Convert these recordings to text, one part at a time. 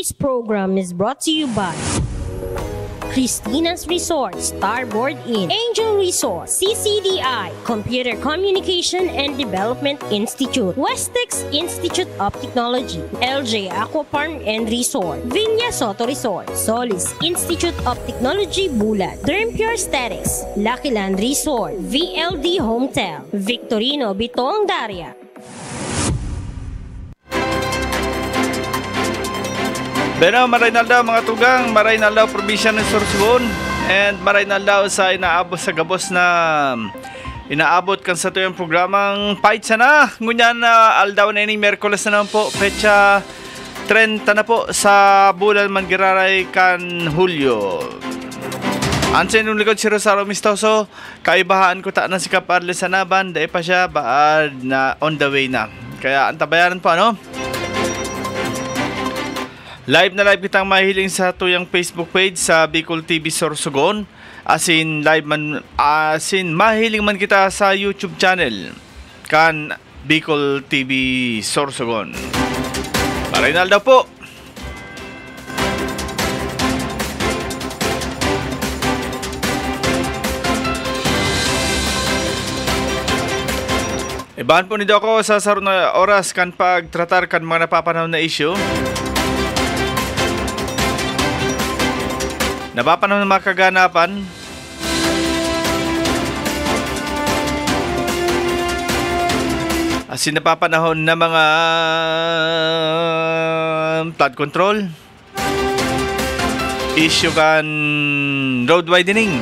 This program is brought to you by Christina's Resort, Starboard Inn, Angel Resort, CCDI, Computer Communication and Development Institute, Westex Institute of Technology, LJ Aquafarm and Resort, Vinya Soto Resort, Solis Institute of Technology Bulat, Derm Pure Aesthetics, Lucky Land Resort, VLD Hotel, Victorino Bitong Daria. Beno, Maraynaldaw mga tugang, Maraynaldaw probinsya ng Sorsogon, and Maraynaldaw sa inaabot sa gabos na inaabot kan sa tuyong programang Pait sana. Ngunyan na aldaw na ini Merkules na naman po, petsa 30 na po sa bulan Mangiraray kan Hulyo. Ansin nung likod si Rosario Mistoso, kaibahaan ko ta na si Kaparle Sanaban, dahil pa siya baad na on the way na. Kaya antabayaran po ano? Live na live kitang mahiling sa tuyang Facebook page sa Bicol TV Sorsogon. Asin mahiling man kita sa YouTube channel kan Bicol TV Sorsogon. Maraynaldaw po. Ibahan po nito ako sa sarong na oras kan pagtratar kan mga napapanahon na issue. Napapanahon ng mga kaganapan. Asin napapanahon na mga flood control. Issue kan road widening.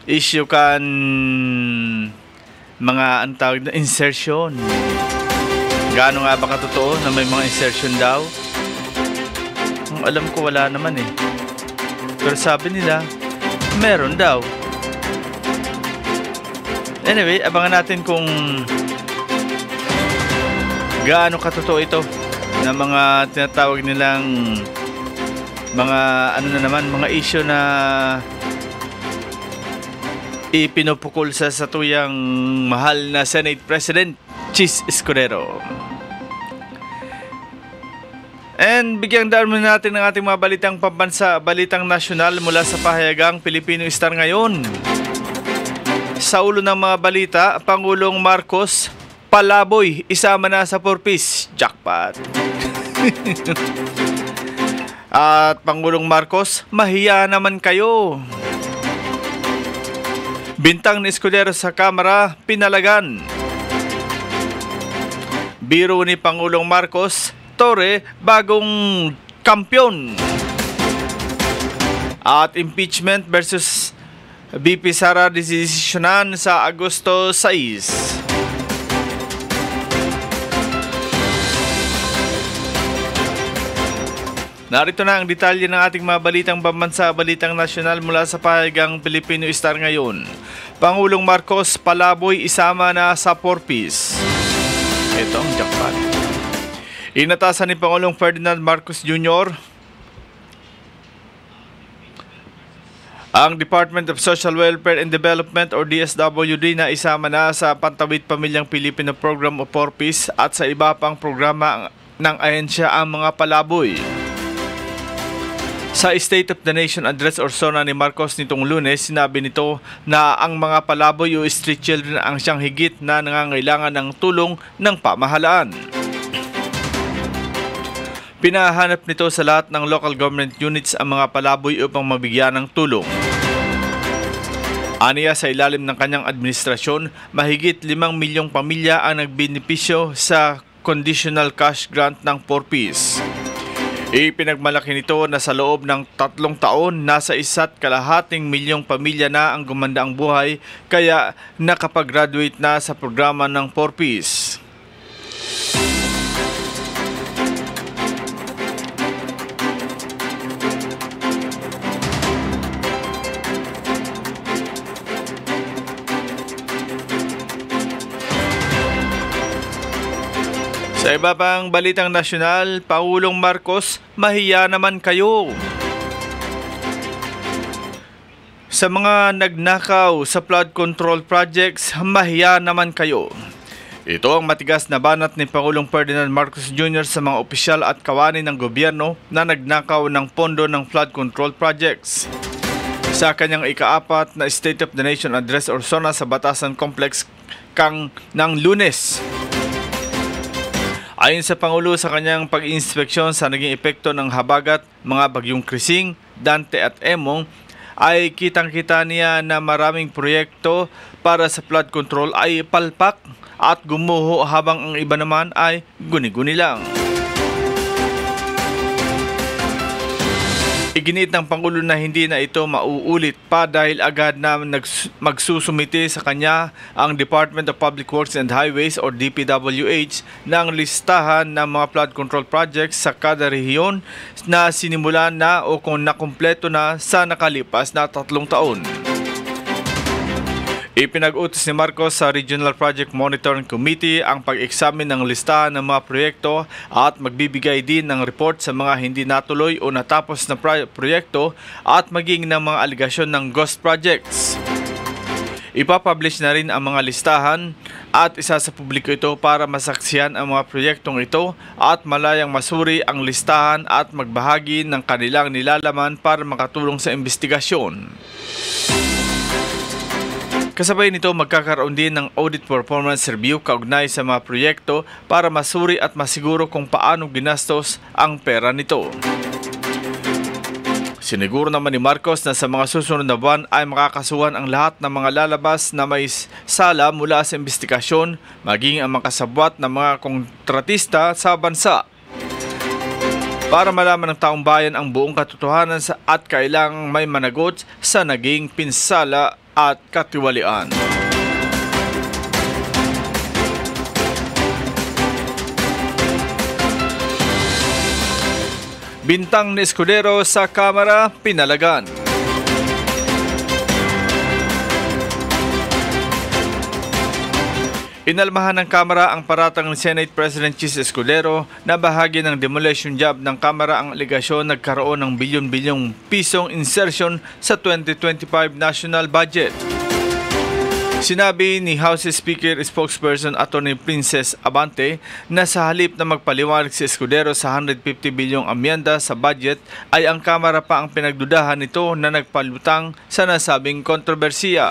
Issue kan mga antawag na insertion. Gaano nga ba katotoo na may mga insertion daw? Alam ko wala naman eh. Pero sabi nila, meron daw. Anyway, abangan natin kung gaano katotoo ito na mga tinatawag nilang mga ano na naman, mga issue na ipinupukol sa satuyang mahal na Senate President Chis Escudero. And bigyang daan muna natin ng ating mga balitang pambansa, balitang nasyonal mula sa pahayagang Pilipino Star ngayon. Sa ulo ng mga balita, Pangulong Marcos, palaboy, isama na sa 4-piece, jackpot. At Pangulong Marcos, mahiya naman kayo. Bintang ni Escudero sa Kamara, pinalagan. Biro ni Pangulong Marcos, Torre, bagong kampyon. At impeachment versus BP Sara desisyonan sa Agosto 6. Narito na ang detalye ng ating mga balitang pambansa, balitang nasyonal mula sa pahayagang Pilipino Star ngayon. Pangulong Marcos, palaboy, isama na sa 4-piece. Ito ang jackpot. Inatasan ni Pangulong Ferdinand Marcos Jr. ang Department of Social Welfare and Development or DSWD na isama na sa Pantawid Pamilyang Pilipino Program o 4-piece at sa iba pang programa ng ahensya ang mga palaboy. Sa State of the Nation Address or SONA ni Marcos nitong Lunes, sinabi nito na ang mga palaboy o street children ang siyang higit na nangangailangan ng tulong ng pamahalaan. Pinahanap nito sa lahat ng local government units ang mga palaboy upang mabigyan ng tulong. Aniya sa ilalim ng kanyang administrasyon, mahigit 5 milyong pamilya ang nagbenepisyo sa conditional cash grant ng 4-piece. Ipinagmalaki nito na sa loob ng 3 taon, nasa 1.2 milyong pamilya na ang gumanda ang buhay kaya nakapag-graduate na sa programa ng 4-piece. Sa iba pang balitang nasyonal, Pangulong Marcos, mahiya naman kayo. Sa mga nagnakaw sa flood control projects, mahiya naman kayo. Ito ang matigas na banat ni Pangulong Ferdinand Marcos Jr. sa mga opisyal at kawani ng gobyerno na nagnakaw ng pondo ng flood control projects. Sa kanyang ika-4 na State of the Nation Address or SONA sa Batasan Complex ng Lunes. Ayon sa Pangulo sa kanyang pag-inspeksyon sa naging epekto ng habagat, mga bagyong Krising, Dante at Emong, ay kitang-kita niya na maraming proyekto para sa flood control ay palpak at gumuho habang ang iba naman ay guni-guni lang. Iginit ng Pangulo na hindi na ito mauulit pa dahil agad na magsusumite sa kanya ang Department of Public Works and Highways or DPWH ng listahan ng mga flood control projects sa kada rehiyon na sinimulan na o kung nakumpleto na sa nakalipas na 3 taon. Ipinag-utos ni Marcos sa Regional Project Monitoring Committee ang pag-eksamin ng listahan ng mga proyekto at magbibigay din ng report sa mga hindi natuloy o natapos na proyekto at maging ng mga aligasyon ng ghost projects. Ipapublish na rin ang mga listahan at isa sa publiko ito para masaksihan ang mga proyektong ito at malayang masuri ang listahan at magbahagi ng kanilang nilalaman para makatulong sa investigasyon. Kasabay nito, magkakaroon din ng audit performance review kaugnay sa mga proyekto para masuri at masiguro kung paano ginastos ang pera nito. Siniguro naman ni Marcos na sa mga susunod na buwan ay makakasuhan ang lahat ng mga lalabas na may sala mula sa investigasyon, maging ang makasabwat ng mga kontratista sa bansa. Para malaman ng taong bayan ang buong katotohanan at kailangang may managot sa naging pinsala at katiwalian. Bintang ni Escudero sa Kamara pinalagan. Inalmahan ng Kamara ang paratang ni Senate President Chis Escudero na bahagi ng demolition job ng Kamara ang aligasyon nagkaroon ng bilyon-bilyong pisong insertion sa 2025 national budget. Sinabi ni House Speaker spokesperson Atty. Princess Abante na sa halip na magpaliwanag si Escudero sa 150 bilyong amyenda sa budget ay ang Kamara pa ang pinagdudahan nito na nagpalutang sa nasabing kontrobersiya.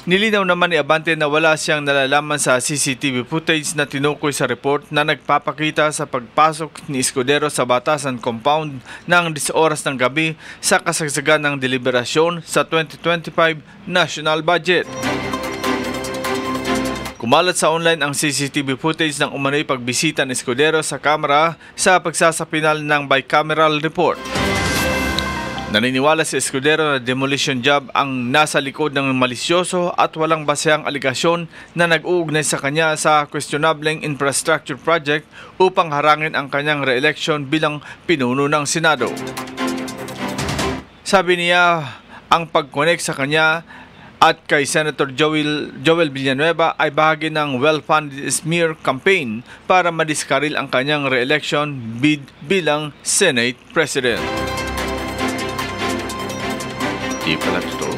Nilinaw naman ni Abante na wala siyang nalalaman sa CCTV footage na tinukoy sa report na nagpapakita sa pagpasok ni Escudero sa Batasan Compound ng 10 oras ng gabi sa kasagsagan ng deliberasyon sa 2025 national budget. Kumalat sa online ang CCTV footage ng umano'y pagbisita ni Escudero sa Kamara sa pagsasapinal ng bicameral report. Naniniwala si Escudero na demolition job ang nasa likod ng malisyoso at walang basehang aligasyon na nag-uugnay sa kanya sa questionableng infrastructure project upang harangin ang kanyang re-election bilang pinuno ng Senado. Sabi niya, ang pag-connect sa kanya at kay Senator Joel Villanueva ay bahagi ng well-funded smear campaign para madiskaril ang kanyang re-election bid bilang Senate President. Di pala totoo.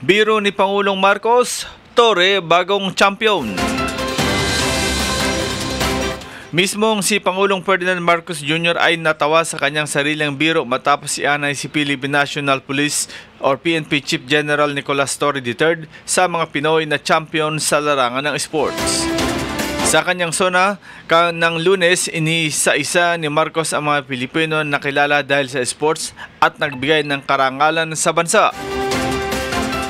Biro ni Pangulong Marcos, Torre bagong champion. Mismong si Pangulong Ferdinand Marcos Jr. ay natawa sa kanyang sariling biro matapos ianay si Philippine National Police or PNP Chief General Nicolas Torre III sa mga Pinoy na champion sa larangan ng sports. Sa kanyang SONA ng Lunes, inisa-isa ni Marcos ang mga Pilipino na nakilala dahil sa sports at nagbigay ng karangalan sa bansa.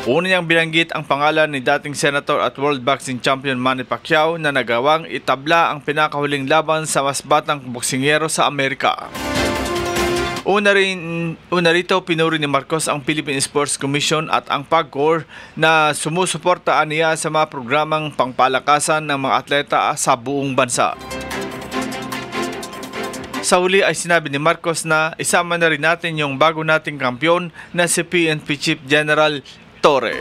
Una niyang binanggit ang pangalan ni dating Senator at World Boxing Champion Manny Pacquiao na nagawang itabla ang pinakahuling laban sa mas batang boksingero sa Amerika. Una rito, pinuri ni Marcos ang Philippine Sports Commission at ang PAGCOR na sumusuportaan niya sa mga programang pangpalakasan ng mga atleta sa buong bansa. Sa huli ay sinabi ni Marcos na isama na rin natin yung bago nating kampiyon na si PNP Chief General Torre.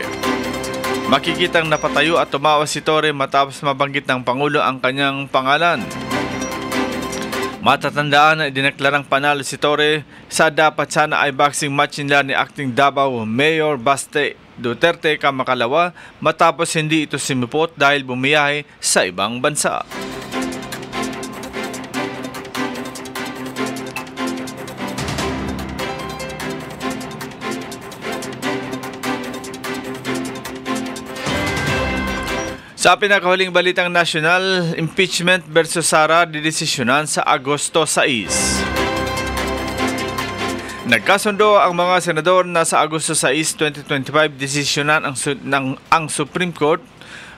Makikitang napatayo at tumawa si Torre matapos mabanggit ng Pangulo ang kanyang pangalan. Matatandaan na idineklarang panalo si Torre sa dapat sana ay boxing match nila ni acting Davao Mayor Baste Duterte kamakalawa matapos hindi ito simipot dahil bumiyahe sa ibang bansa. Sa pinakahuling balitang nasyonal, impeachment versus Sara didesisyonan sa Agosto 6. Nagkasundo ang mga senador na sa Agosto 6, 2025 desisyonan ang Supreme Court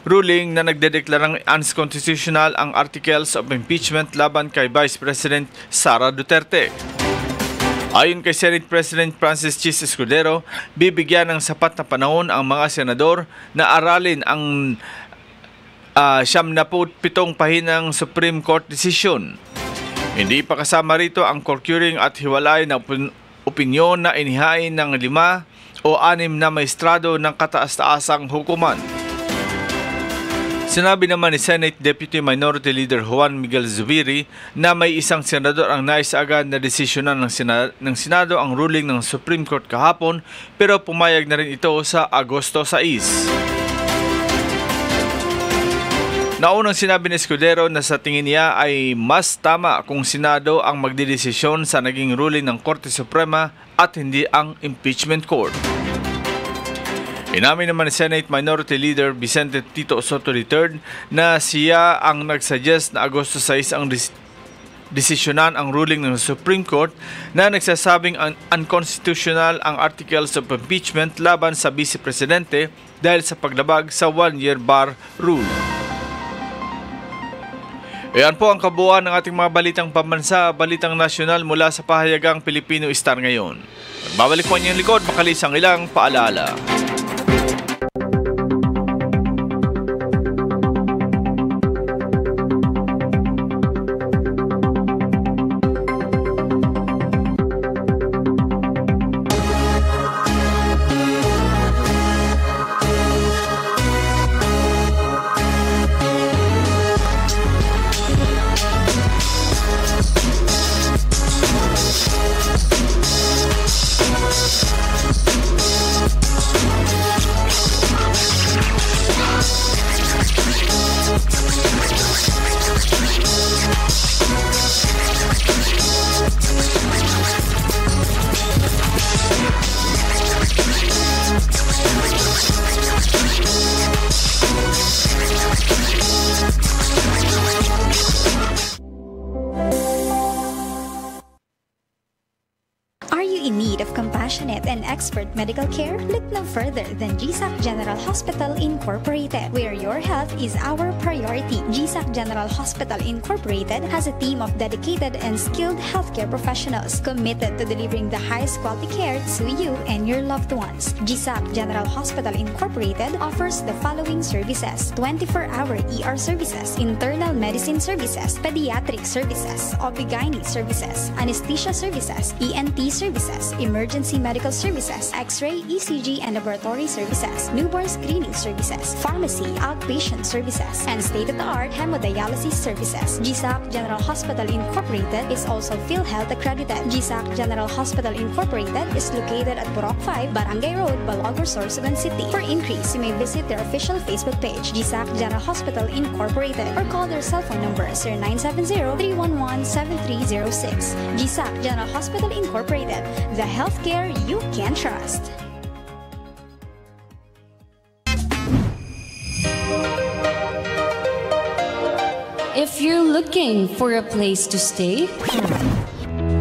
ruling na nagdedeklarang unconstitutional ang articles of impeachment laban kay Vice President Sara Duterte. Ayon kay Senate President Francis Chis Escudero, bibigyan ng sapat na panahon ang mga senador na aralin ang 77 pahinang Supreme Court decision. Hindi pa kasama rito ang concurring at hiwalay na opinyon na inihain ng 5 o 6 na maestrado ng kataas-taasang hukuman. Sinabi naman ni Senate Deputy Minority Leader Juan Miguel Zubiri na may isang senador ang nais agad na desisyonan ng Senado ang ruling ng Supreme Court kahapon pero pumayag na rin ito sa Agosto 6. Naunang sinabi ni Escudero na sa tingin niya ay mas tama kung Senado ang magdidesisyon sa naging ruling ng Korte Suprema at hindi ang impeachment court. Inamin naman ni Senate Minority Leader Vicente Tito Soto III na siya ang nagsuggest na Agosto 6 ang desisyonan ang ruling ng Supreme Court na nagsasabing unconstitutional ang articles of impeachment laban sa Vice Presidente dahil sa paglabag sa one-year bar rule. Ayan po ang kabuuan ng ating mga balitang pambansa, balitang nasyonal mula sa pahayagang Pilipino Star ngayon. Magbabalik po niyong likod, makalisang ilang paalaala. Compassionate and expert medical care? Look no further than GSAC General Hospital Incorporated, where your health is our priority. GSAC General Hospital Incorporated has a team of dedicated and skilled healthcare professionals committed to delivering the highest quality care to you and your loved ones. GSAC General Hospital Incorporated offers the following services: 24-hour ER services, internal medicine services, pediatric services, OB/GYN services, anesthesia services, ENT services, emergency medical services, X-ray, ECG, and laboratory services, newborn screening services, pharmacy, outpatient services, and state-of-the-art hemodialysis services. GSAC General Hospital Incorporated is also PhilHealth accredited. GSAC General Hospital Incorporated is located at Burok 5, Barangay Road, Balagor, Sorsogon City. For inquiries, you may visit their official Facebook page, GSAC General Hospital Incorporated, or call their cell phone number 0970-311-7306. GSAC General Hospital Incorporated, the healthcare you can trust. If you're looking for a place to stay,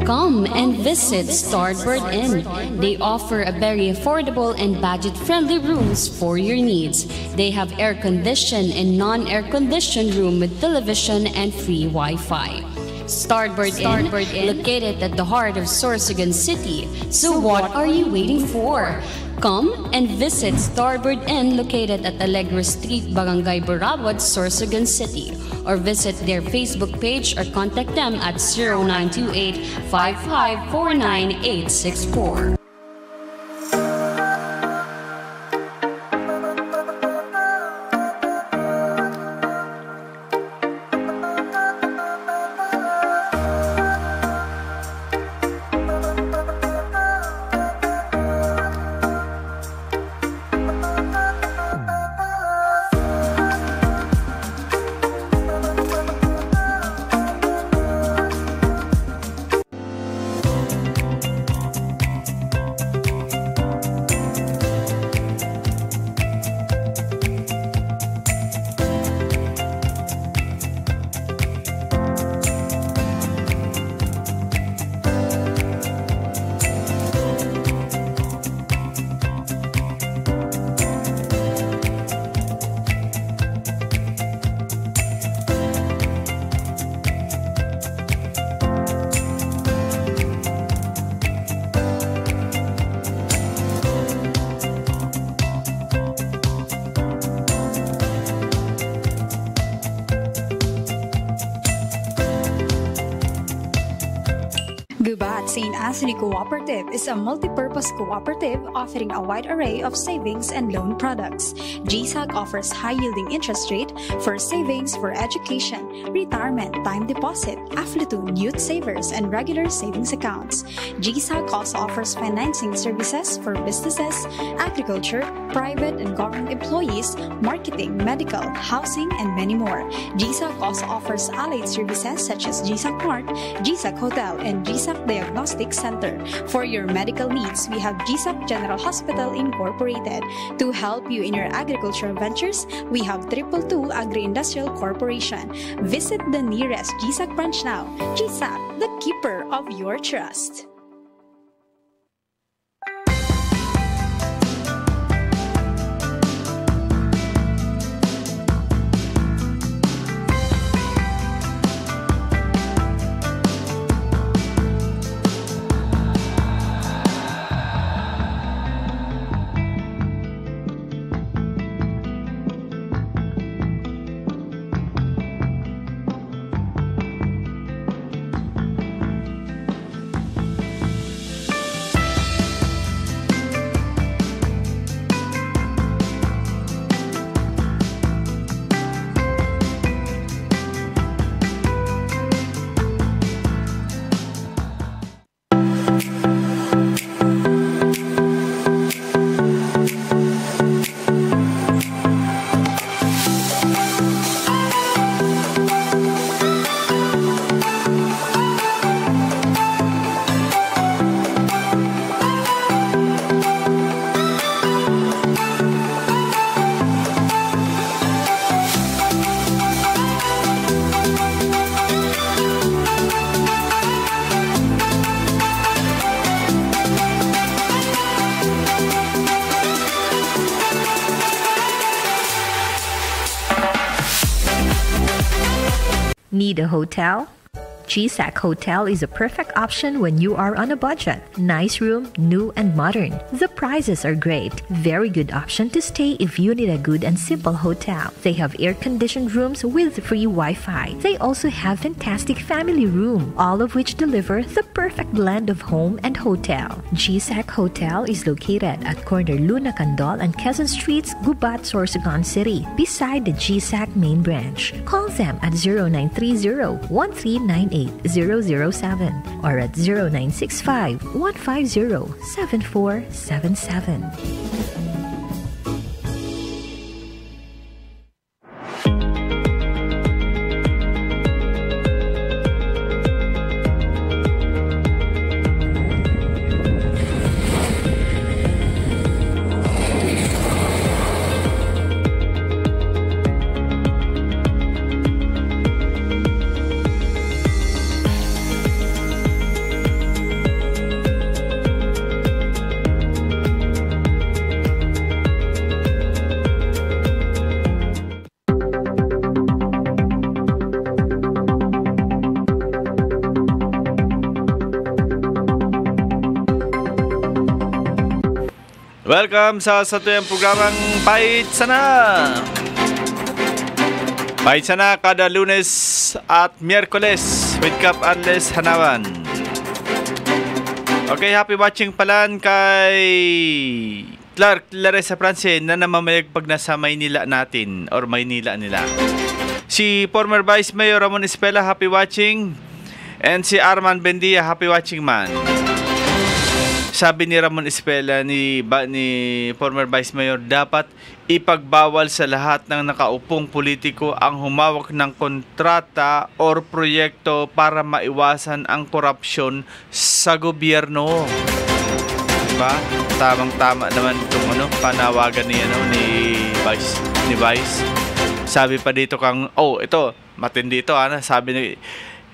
come and visit Starboard Inn. They offer a very affordable and budget-friendly rooms for your needs. They have air-conditioned and non-air-conditioned room with television and free Wi-Fi. Starboard Inn, located at the heart of Sorsogon City. So what are you waiting for? Come and visit Starboard Inn located at Alegre Street, Barangay Burabot, Sorsogon City, or visit their Facebook page or contact them at 0928-5549864. Gubat St. Anthony Cooperative is a multi-purpose cooperative offering a wide array of savings and loan products. GSAC offers high-yielding interest rate for savings for education, retirement, time deposit, affluent youth savers, and regular savings accounts. GSAC also offers financing services for businesses, agriculture, private and government employees, marketing, medical, housing, and many more. GSAC also offers allied services such as GSAC Mart, GSAC Hotel, and GSAC Diagnostic Center. For your medical needs, we have GSAC General Hospital Incorporated. To help you in your agricultural ventures, we have 222 Agri-Industrial Corporation. Visit the nearest GSAC branch now. GSAC, the keeper of your trust. Need a hotel? GSAC Hotel is a perfect option when you are on a budget. Nice room, new and modern. The prices are great. Very good option to stay if you need a good and simple hotel. They have air-conditioned rooms with free Wi-Fi. They also have fantastic family room, all of which deliver the perfect blend of home and hotel. GSAC Hotel is located at corner Luna Candol and Quezon Streets, Gubat, Sorsogon City, beside the GSAC main branch. Call them at 0930-1398-007 or at 0965-150-7477. Welcome sa satuyang programang Pahit Sana! Pahit Sana kada Lunes at Miyerkules with Cap Anles Hanawan. Okay, happy watching palan kay Clark Larissa France na namamayag pag nasa Maynila natin or Maynila nila. Si former Vice Mayor Ramon Espela, happy watching. And si Arman Bendia, happy watching man. Sabi ni Ramon Espela ni former Vice Mayor, dapat ipagbawal sa lahat ng nakaupong politiko ang humawak ng kontrata or proyekto para maiwasan ang korupsyon sa gobyerno. Diba? Tamang-tama naman itong panawagan ni Vice. Sabi pa dito ito, matindi ito, sabi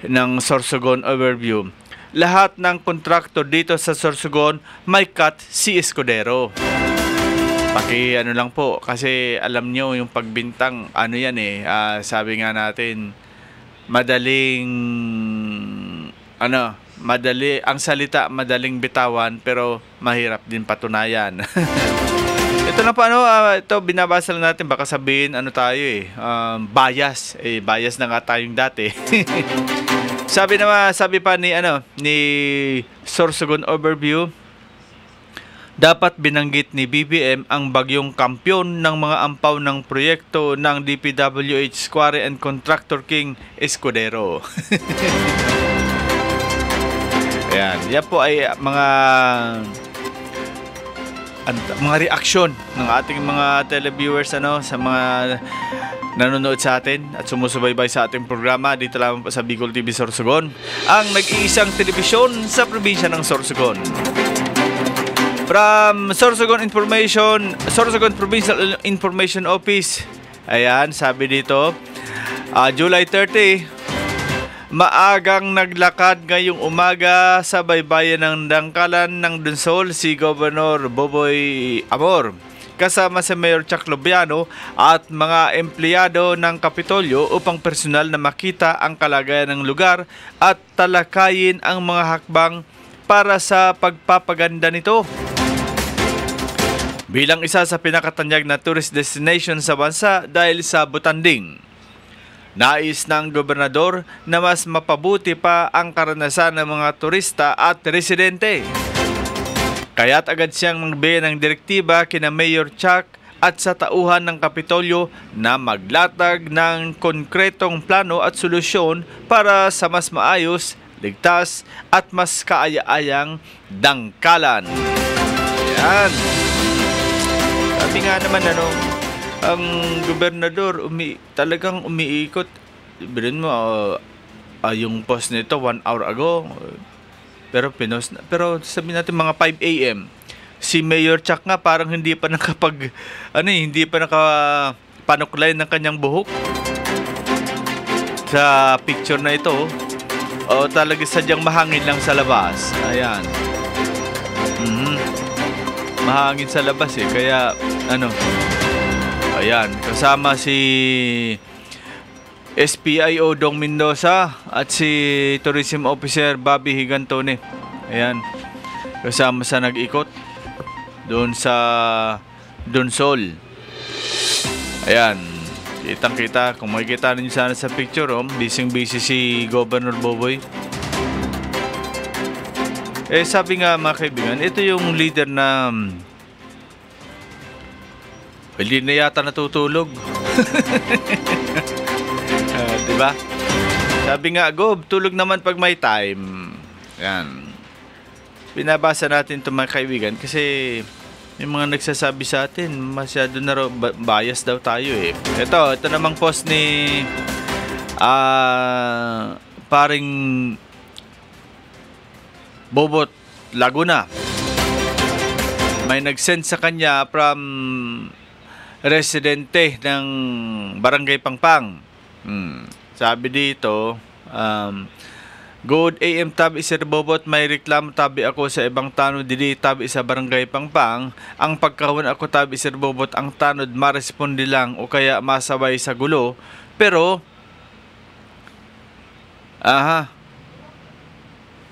ng Sorsogon Overview. Lahat ng kontraktor dito sa Sorsogon may cut si Escudero. Lang po kasi alam nyo yung pagbintang sabi nga natin madali ang salita, madaling bitawan pero mahirap din patunayan. Ito na po ito binabasa lang natin, baka sabihin tayo bias na nga tayong dati. Sabi pa ni Sorsogon Overview, dapat binanggit ni BBM ang bagyong kampyon ng mga ampaw ng proyekto ng DPWH Quarry and Contractor King Escudero. Yan po ay mga reaksyon ng ating mga televiewers sa mga nanonood sa atin at sumusubaybay sa ating programa dito lamang po sa Bicol TV Sorsogon, ang nag-iisang telebisyon sa probinsya ng Sorsogon. From Sorsogon Provincial Information Office, ayan, sabi dito, July 30, maagang naglakad ngayong umaga sa baybayin ng Dangkalan ng Dunsol si Governor Boboy Amor kasama si Mayor Chuck Lubiano at mga empleyado ng Kapitolyo upang personal na makita ang kalagayan ng lugar at talakayin ang mga hakbang para sa pagpapaganda nito. Bilang isa sa pinakatanyag na tourist destination sa bansa dahil sa Butanding, nais ng gobernador na mas mapabuti pa ang karanasan ng mga turista at residente. Kaya't agad siyang nagbigay ng direktiba kina Mayor Chuck at sa tauhan ng Kapitolyo na maglatag ng konkretong plano at solusyon para sa mas maayos, ligtas at mas kaaya-ayang dangkalan. Yan. Sabi nga naman ang gobernador talagang umiikot. Bilhin mo yung post nito 1 hour ago. Pero pinost na. Pero sabi natin mga 5 AM. Si Mayor Chuck nga parang hindi pa nakapanuklay ng kanyang buhok. Sa picture na ito, talaga sadyang mahangin lang sa labas. Ayan. Mahangin sa labas kaya ayan, kasama si SPIO Dong Mendoza at si Tourism Officer Bobby Higantone. Ayan, kasama sa nag-ikot doon sa Dunsol. Ayan, kitang-kita, kung makikita ninyo sana sa picture, busy si Governor Boboy. Sabi nga mga kaibigan, ito yung leader na hindi na yata natutulog. Diba? Sabi nga, Gob, tulog naman pag may time. Yan. Binabasa natin ito mga kaibigan kasi may mga nagsasabi sa atin, masyado na bias daw tayo Ito namang post ni paring Bobot Laguna. May nag-send sa kanya from residente ng Barangay Pangpang. Sabi dito, good AM tabi Sir Bobot, may reklamo tabi ako sa ibang tanod dili tabi sa Barangay Pangpang. Ang pagkahon ako tabi Sir Bobot, ang tanod maresponde lang o kaya masaway sa gulo. Pero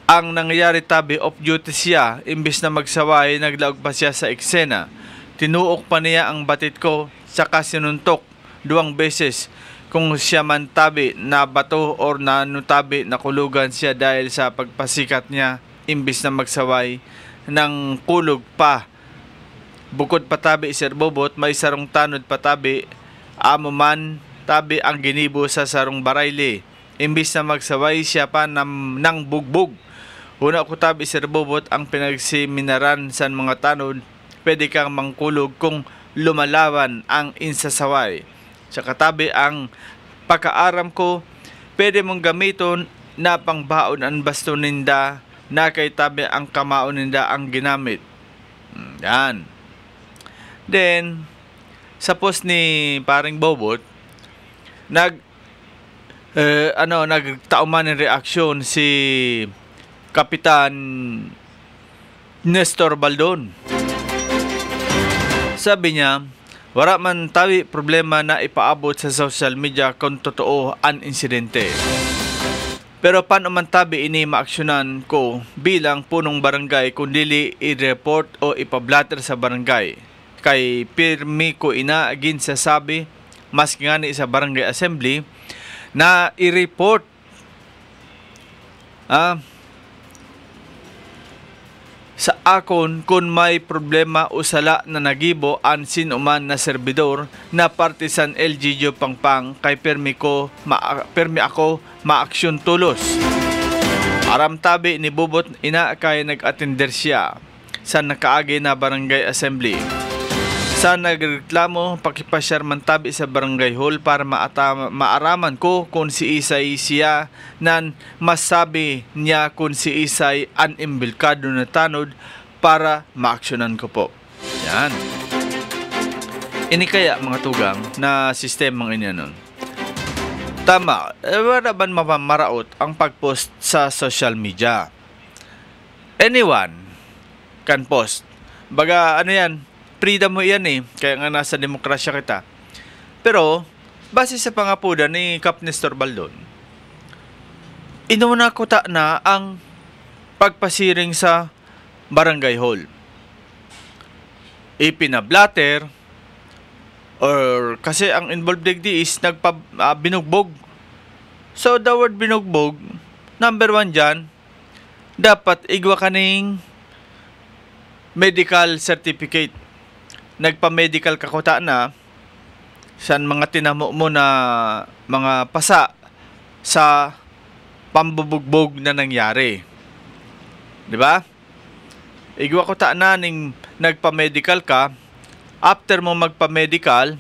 ang nangyayari tabi, off-duty siya, imbis na magsaway, naglaog pa siya sa eksena. Tinuok pa niya ang batit ko, saka sinuntok 2 beses. Kung siya man tabi, nabato or nanutabi, nakulugan siya dahil sa pagpasikat niya, imbis na magsaway, ng kulog pa. Bukod pa tabi, Sir Bobot, may sarong tanod pa tabi, amo man tabi ang ginibo sa sarong barayli. Imbis na magsaway siya pa ng bugbog. Una ko tabi Sir Bobot, ang pinagsiminaran sa mga tanod, pwede kang mangkulog kung lumalaban ang insasaway. Sa katabi ang pagkaaram ko, pwede mong gamiton na pangbaon ang baston ninda, na kay tabi ang kamaon ninda ang ginamit. Yan. Then, sa post ni paring Bobot, nagtauman ng reaksyon si Kapitan Nestor Baldon. Sabi niya, wala man tawi problema na ipaabot sa social media kung totoo ang insidente. Pero paano man tabi ini maaksyonan ko bilang punong barangay kung dili i-report o ipablatter sa barangay. Kay pirmi ko inaagin sa sabi, mas nga ni sa barangay assembly, na i-report sa akon kung may problema o sala na nagibo an sinuman na serbidor na partisan LGU Pangpang kay permi ako maaksyon tulos. Aram tabi ni Bubot ina kay nag-attender siya sa nakaagi na barangay assembly. Sa nagreklamo, pakipasyar man tabi sa barangay hall para maaraman ko kung si Isay siya nan masabi niya kung si Isay animbilkado na tanod para maaksyonan ko po. Yan. Ini kaya mga tugang na sistemang inyo nun. Tama, wala ba mapamaraot ang pagpost sa social media? Anyone can post. Baga ano yan, freedom mo yan eh. Kaya nga nasa demokrasya kita. Pero, base sa pangapuda ni Kap Nestor Baldon, inuna ko na ang pagpasiring sa barangay hall. Ipinablatter, or kasi ang involved digdi is binugbog. So, the word binugbog, number 1 dyan, dapat igwa kaning medical certificate. Nagpa-medical kakuta na san mga tinamo mo na mga pasa sa pambubugbog na nangyari. 'Di ba? Igwa ko ta na ning nagpa-medical ka, after mo magpa-medical,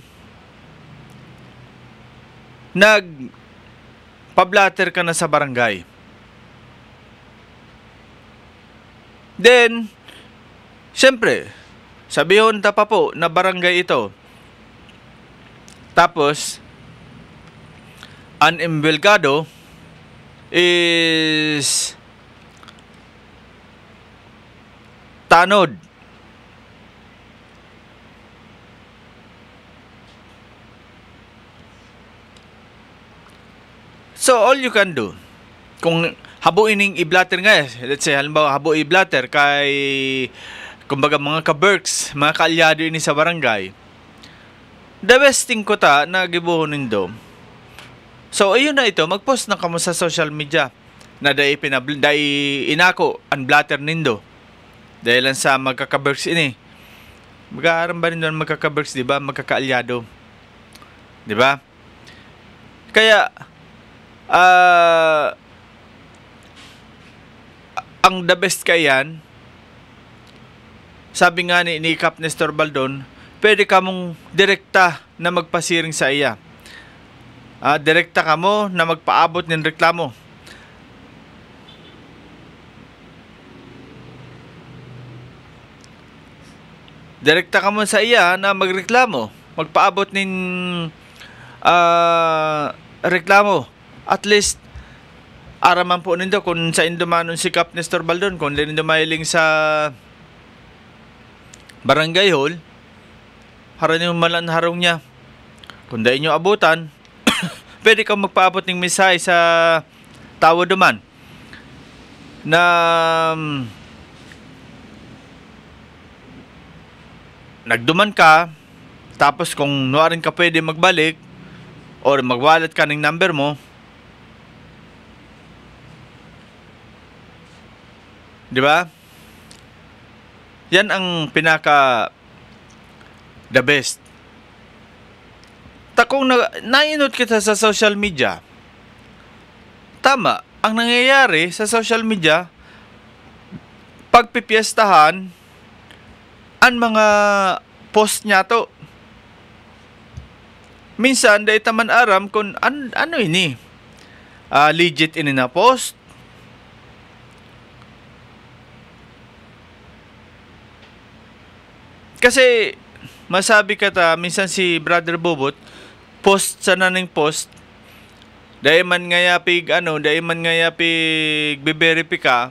nagpa-blatter ka na sa barangay. Then, siyempre, sabihon ta pa po na barangay ito. Tapos, ang embelgado is tanod. So, all you can do, kung habuin ning i-blatter nga, let's say, halimbawa, habo i-blatter kay, kumbaga, mga ka-berks, mga kaalyado ini sa barangay, the best thing ko ta, na gibuhon nindo. So, ayun na ito, mag-post na kamo sa social media, na dahil inako, ang blatter nindo. Dahil lang sa magkaka-berks ini. Mag-aaram ba rin doon magkaka-berks, di ba? Magkakaalyado. Di ba? Kaya, ang the best kayan, sabi nga ni Kap Nestor Baldon, pwede ka mong direkta na magpasiring sa iya. Direkta ka mo na magpaabot ng reklamo. Direkta ka mo sa iya na magreklamo, magpaabot ng reklamo. At least, araman po nindo kung sa indumanon si Kap Nestor Baldon, kung din dumahiling sa barangay hall, haranin mo malan harong niya. Kung dahil nyo abutan, pwede kang magpaabot ng misay sa tawo duman na nagduman ka, tapos kung nuwarin ka pwede magbalik or magwalat ka ng number mo, di ba? Yan ang pinaka the best. Kung nainot kita sa social media, tama, ang nangyayari sa social media, pagpipiestahan, ang mga post niya to. Minsan, dahil taman aram kung ano ini, legit ini na post, kasi masabi ka ta, minsan si Brother Bobot, post sa naning post, dahil man ngayapig, dahil man ngayapig biberipy ka,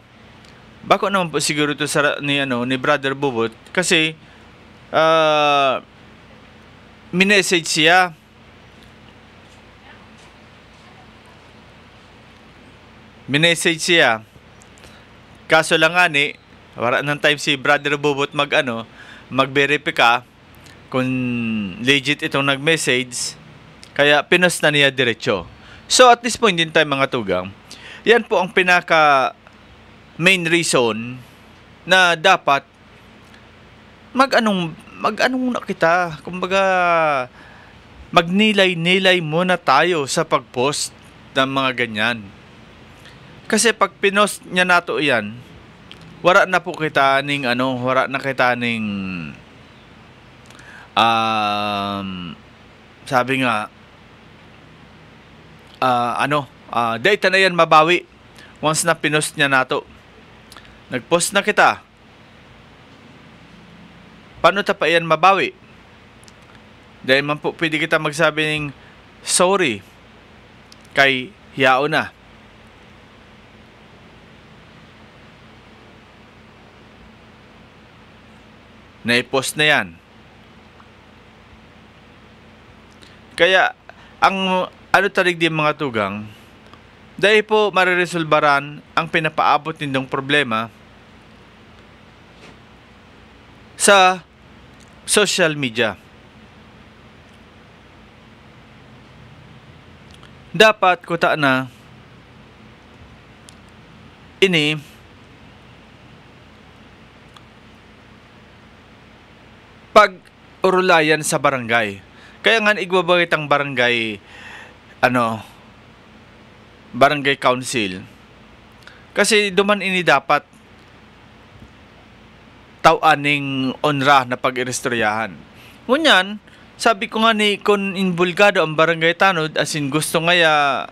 bako naman po siguro to sa ni Brother Bobot, kasi, minessage siya. Minessage siya. Kaso lang nga ni, para ng time si Brother Bobot mag-verify ka kung legit itong nag-message, kaya pinost na niya diretso. So at this point din tayo mga tugang, Yan po ang pinaka main reason na dapat mag-anong na kita. Kumbaga, magnilay-nilay muna tayo sa pag-post ng mga ganyan. Kasi pag pinost niya nato yan, wala na po kita ning wala na kita ning sabi nga data na yan mabawi once na pinost niya nato. Nagpost na kita. Paano ta pa yan mabawi? Dahil man po pwede kita magsabi ng sorry kay hiyao na. Na-post na yan. Kaya, ang tarig di mga tugang, dahil po mariresolbaran ang pinapaabot nindong problema sa social media. Dapat kuta na ini pag-urulayan sa barangay. Kaya nga igbabagit ang barangay barangay council. Kasi duman ini dapat tawaning onra na pag-irestoryahan. Ngunyan, sabi ko nga ni kung inbulgado ang barangay tanod as in gusto nga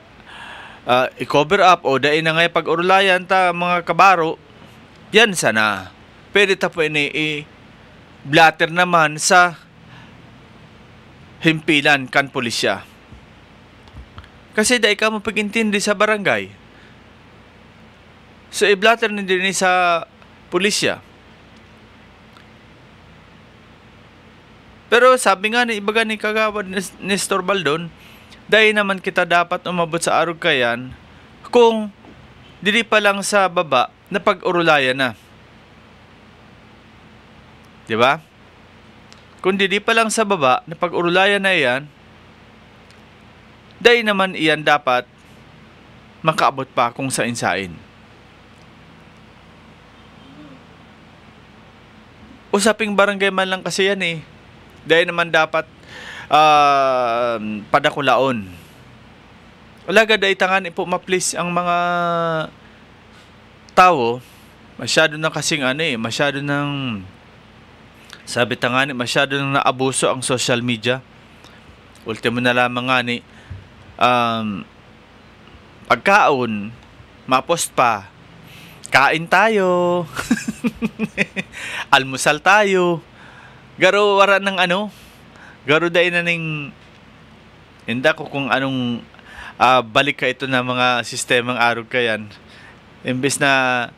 i-cover up o dahil na nga pag-urulayan ta mga kabaro, yan sana. Pwede ta po ini blatter naman sa himpilan kan pulisya. Kasi dahil ka mapag-intindi sa barangay. So i-blatter na din sa pulisya. Pero sabi nga ni ibaga ni Kagawad Nestor Baldon, dahil naman kita dapat umabot sa arog kayan kung dili pa lang sa baba na pag-urulayan na. Diba? Kung dili pa lang sa baba na pag-urulayan na yan, dahil naman iyan dapat makaabot pa kung sain-sain. Usaping barangay man lang kasi yan eh. Dahil naman dapat padakulaon. Wala ga dahil tangan po ma-please ang mga tao. Masyado na kasing masyado nang sabi tangan masyado nang naabuso ang social media. Ultimo na lamang nga ni pagkaon, ma-post pa. Kain tayo. Almusal tayo. Garo wara ng garo dahil na ning hinda ko kung anong balik ka ito na mga sistemang arog kayan. Imbes na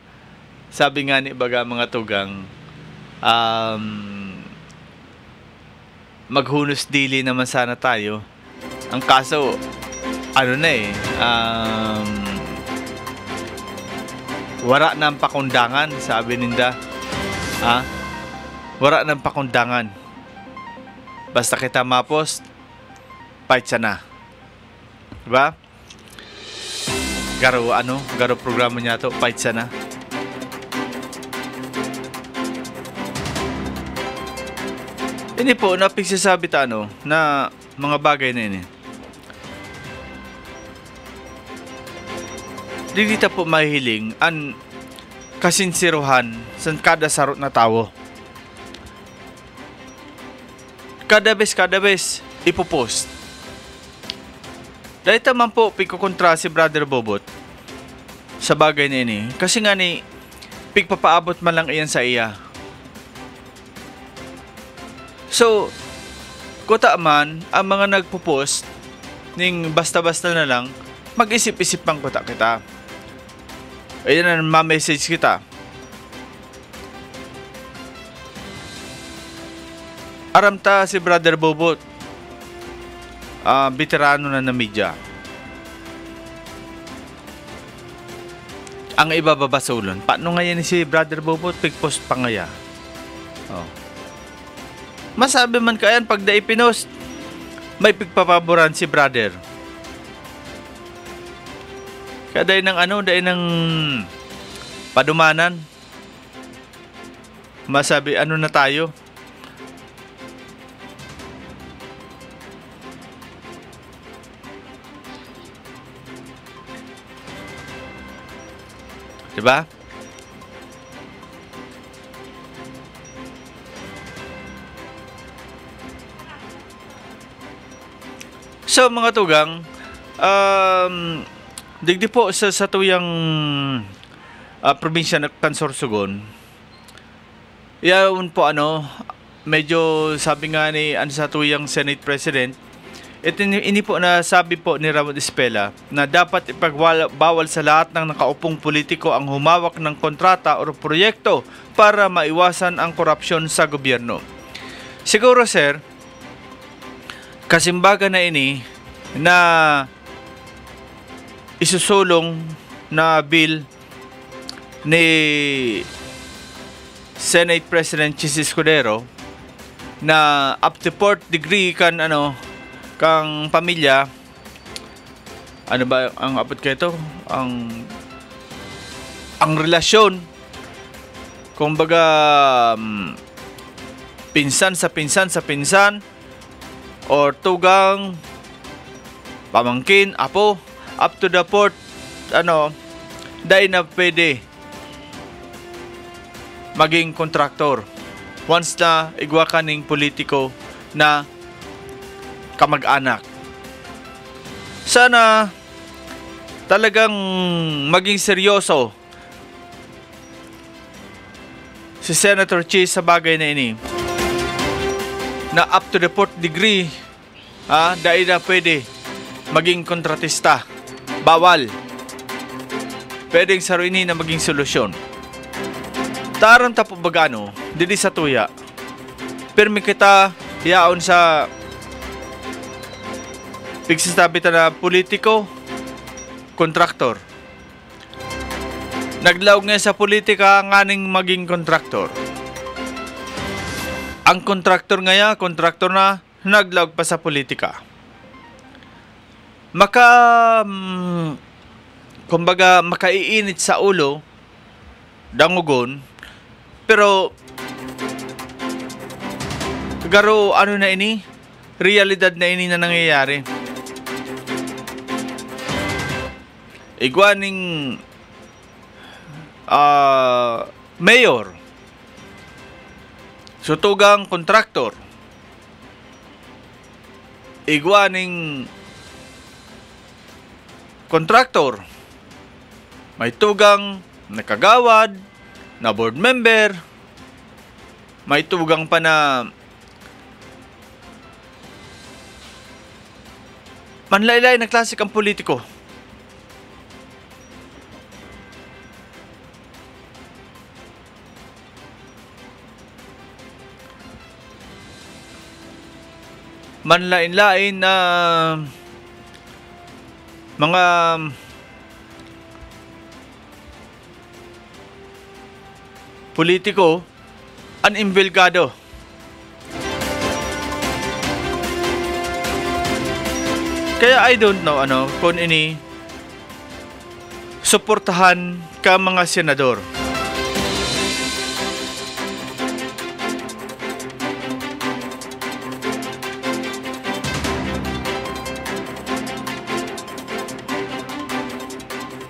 sabi nga ni baga mga tugang maghunos dili naman sana tayo. Ang kaso wara ng pakundangan sabi ninda. Wala ng pakundangan. Basta kita ma-post, fight sana. Diba? Garo programa niya to, fight sana. Ini po, napigsasabi ta na mga bagay na ini. Dili ta po mahihiling ang kasinsiruhan sa kada sarot na tao. Kada bes ipopost. Dahil taman po pikukontra si Brother Bobot sa bagay na ini. Kasi nga ni pigpapaabot man lang iyan sa iya. So kuta man ang mga nagpo-post ning basta-basta na lang mag-isip-isip pang kuta kita. Ayan na ma-message kita. Aramta si Brother Bobot, veterano na media. Ang ibababasolon, paano ngayon si Brother Bobot, pig-post pa ngaya. Masabi man kayan, pag daipinost, may pigpapaboran si Brother. Kaya dahil ng dahil ng padumanan. Masabi, na tayo? Diba? So mga tugang, digdi po sa tuyang probinsya ng Kansorsogon, yaon po medyo sabi nga ni sa tuyang Senate President, ini po na sabi po ni Ramon Espela na dapat ipagbawal sa lahat ng nakaupong politiko ang humawak ng kontrata o proyekto para maiwasan ang korupsyon sa gobyerno. Siguro sir, kasimbaga na ini na isusulong na bill ni Senate President Chis Escudero na up to 4th degree kang pamilya, ba ang abot kayo ito? Ang relasyon, kumbaga pinsan sa pinsan or tugang pamangkin, apo, up to the 4th dahil na pwede maging kontraktor once na igwa ka ng politiko na kamag-anak. Sana talagang maging seryoso si Senator Chis sa bagay na ini, na up to the 4th degree dahil na pwede maging kontratista. Bawal. Pwedeng saruini na maging solusyon. Taram tapo bagano, dili sa tuya. Pirmi kita yaon sa pigsasabi na politiko, kontraktor. Naglaog nga sa politika nganing maging kontraktor. Ang kontraktor kontraktor na naglaog pa sa politika. Kumbaga makaiinit sa ulo, dangugon, pero garo na ini, realidad na ini na nangyayari. Igwaning mayor, sutugang kontraktor, igwaning kontraktor, may tugang nakagawad, na board member, may tugang pa na manlaylay na klasik ang politiko. Manlain-lain na mga politiko animbilgado. Kaya I don't know kung ini suportahan ka mga senador.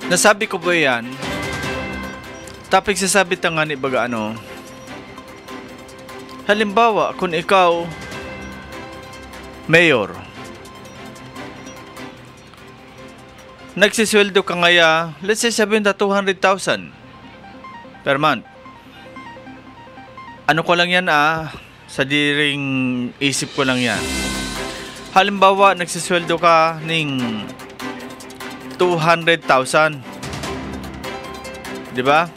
Nasabi ko po yan, topic sasabi nga ni baga halimbawa kung ikaw mayor, nagsisweldo ka ngaya, let's say sabihin na 200,000 per month. Ano ko lang yan sa diring isip ko lang yan. Halimbawa nagsisweldo ka ng 200,000. Di ba?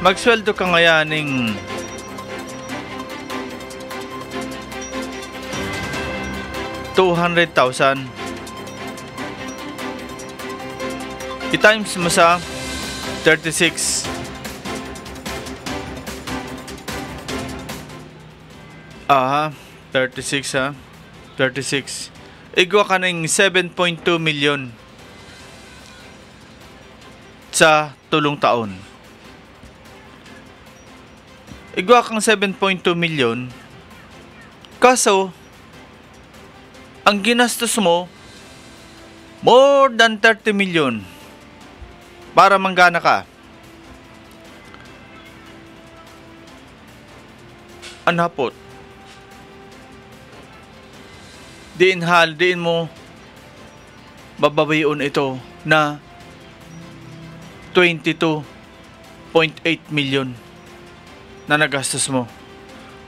Magsweldo ka ngayon ng 200,000. I-times mo sa 36. 36 36. igwa ka ng 7.2 million sa tulong taon. Igwa kang 7.2 million, kaso ang ginastos mo more than 30 million para manggana ka. Anhapot. Diin mo babawion ito na 22.8 million na nagastos mo.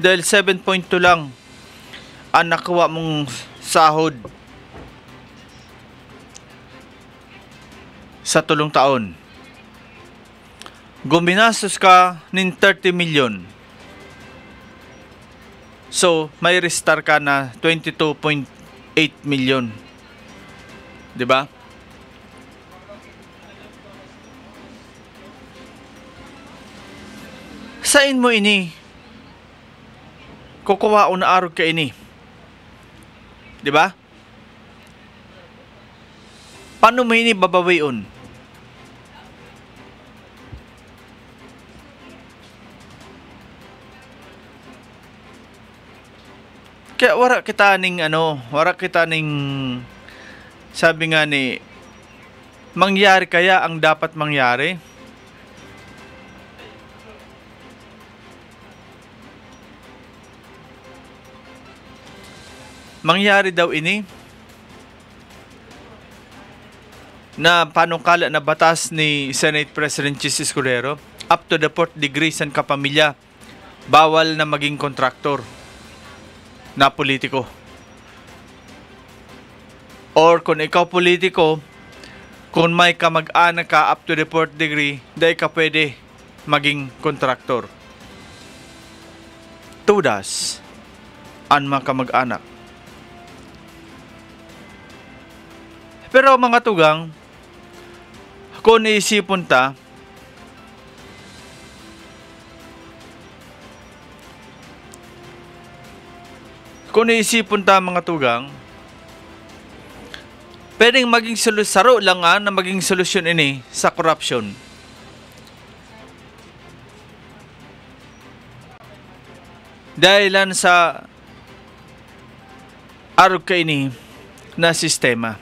Dahil 7.2 lang ang nakuha mong sahod sa tulong taon. Guminastos ka ng 30 million. So, may restart ka na 22.8 million. 'Di ba? Sain mo ini? Kukuha o na arog ka ini. 'Di ba? Paano mo ini babawion? Kaya wala kita ning sabi nga ni mangyari kaya ang dapat mangyari. Mangyari daw ini na panukala na batas ni Senate President Chis Escudero, up to the 4th degree san kapamilya, bawal na maging kontraktor na politiko. Or kung ikaw politiko, kung may kamag-anak ka up to the 4th degree, dahil ka pwede maging kontraktor. Tudas ang mga kamag-anak. Pero mga tugang, kung iisipon ta, mga tugang, pwedeng maging saro lang na maging solusyon ini sa corruption. Dahilan sa arog ka ini na sistema.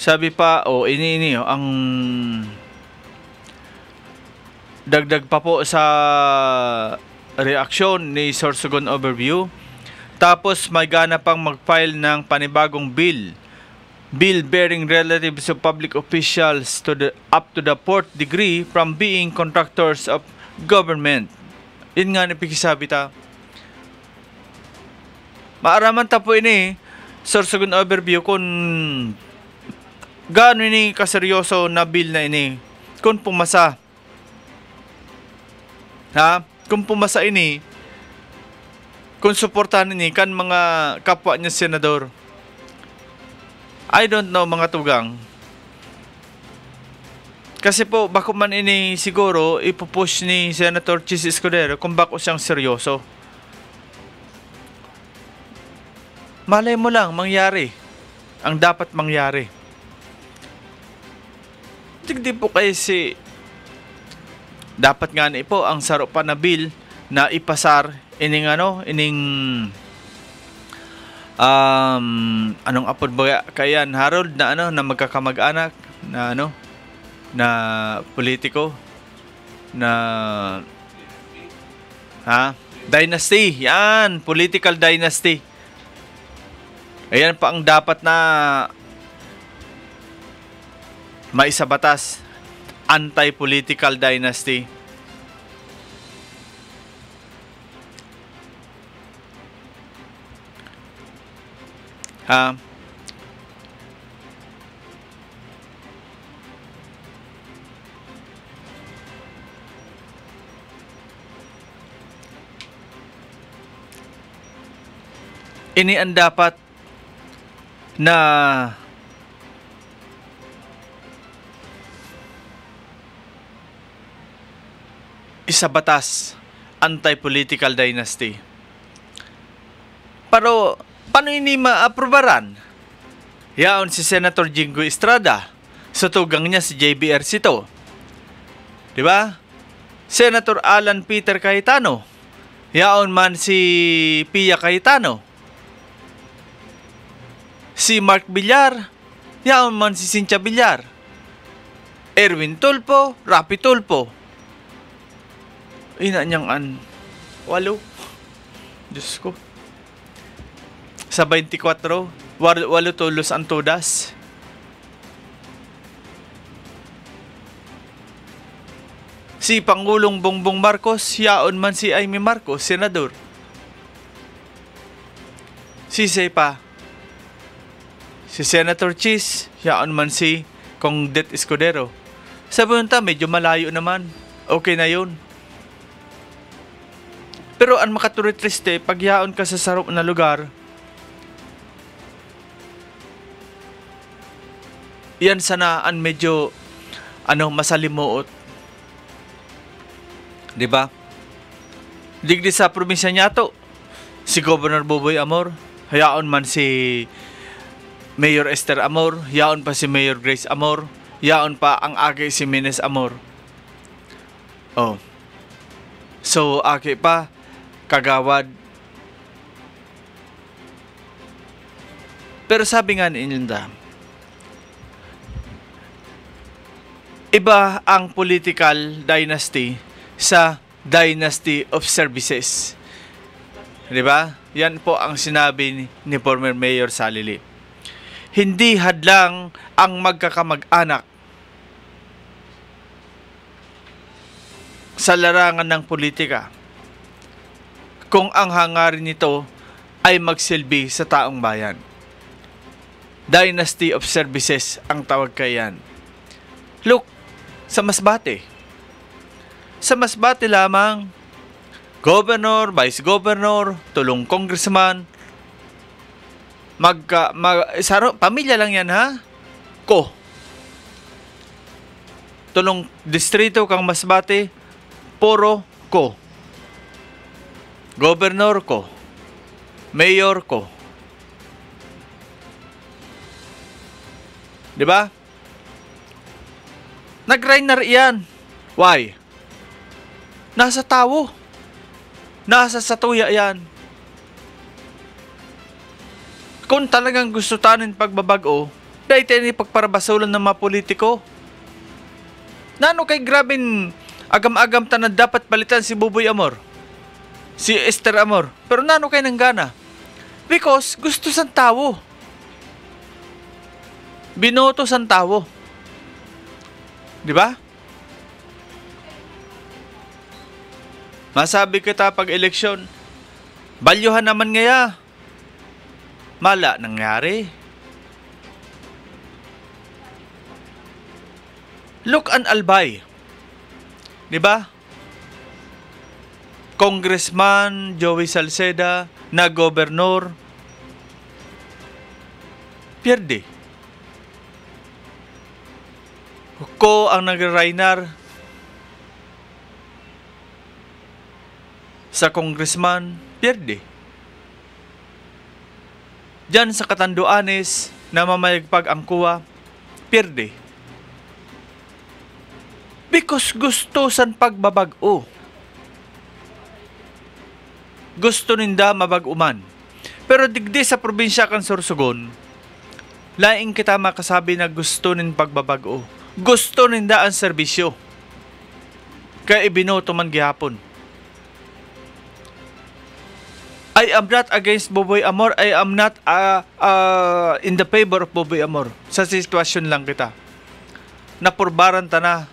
Sabi pa, ini ang dagdag pa po sa reaksyon ni Sorsogon Overview. Tapos may gana pang mag-file ng panibagong bill bearing relatives of public officials up to the 4th degree from being contractors of government. Yun nga napikisabi ta. Maaraman ta po ini Sorsogon Overview kung gaano ini kaseryoso na bill na ini kung pumasa. Kung pumasa ini, kung suportahan ini kan mga kapwa niya senador. I don't know mga tugang. Kasi po bako man ini siguro ipupush ni Senator Chis Escudero kung bako siyang seryoso. Malay mo lang mangyari ang dapat mangyari. Hindi po kasi dapat nga na po ang saro pa na bill na ipasar ining anong apod ba kayan Harold na na magkakamag-anak na na politiko na dynasty, yan, political dynasty. Ayan pa ang dapat na maisabatas, anti-political dynasty. Ini ang dapat na isabatas anti-political dynasty. Pero, paano ini maaprobaran? Yaon si Senator Jingo Estrada, sa tugang niya si JBR Cito. Diba? Senator Alan Peter Cayetano, yaon man si Pia Cayetano. Si Mark Villar, yaon man si Cynthia Villar. Erwin Tulfo, Rapi Tulfo. Ina niyang 8. Diyos ko. Sa 24, 8 tulos ang todas. Si Pangulong Bongbong Marcos, yaon man si Amy Marcos, senador. Si Sepa, si Senator Cheese, yaon man si Kong Det Escudero. Sa bunta, medyo malayo naman. Okay na yun. Pero ang makaturitriste, pag yaon ka sa sarap na lugar, yan sana ang medyo masalimuot. Diba? Digdi sa probinsya niya to, si Governor Boboy Amor, yaon man si Mayor Esther Amor, yaon pa si Mayor Grace Amor, yaon pa ang agi si Mines Amor. Oh. So, agi pa, kagawad. Pero sabi nga ni Linda, iba ang political dynasty sa Dynasty of Services. Diba? Yan po ang sinabi ni former Mayor Salili. Hindi hadlang ang magkakamag-anak sa larangan ng politika kung ang hangarin nito ay magsilbi sa taong bayan. Dynasty of Services ang tawag kayan. Look, sa Masbate. Sa Masbate lamang, governor, vice governor, tulong congressman, pamilya lang yan ha? Ko. Tulong distrito kang Masbate, puro ko. Governor ko. Mayor ko. Diba? Nag-rainer yan. Why? Nasa tao. Nasa satuya yan. Kung talagang gusto tanin pagbabago, dahil tayo ni pagparabasulan ng mga politiko. Nano kay grabing agam-agam tanan dapat palitan si Boboy Amor, si Esther Amor. Pero nano kay nang gana? Because gusto san tao. Binoto san tao. Diba? Masabi kita pag eleksyon, balyuhan naman ngaya. Mala nangyari. Look an Albay. Diba? Congressman Joey Salceda na gobernador, pierde. Ko ang nag-rainar sa congressman, pierde. Diyan sa Catanduanes, na mamayagpag ang kuwa, pierde. Because gusto san pagbabago. Gusto ninda mabag-uman. Pero digdi sa probinsya kan Sorsogon, laing kita makasabi na gusto nin pagbabago. Gusto ninda ang serbisyo. Kaya ibinoto man gihapon. I am not against Boboy Amor. I am not in the favor of Boboy Amor. Sa sitwasyon lang kita. Napurbaran ta na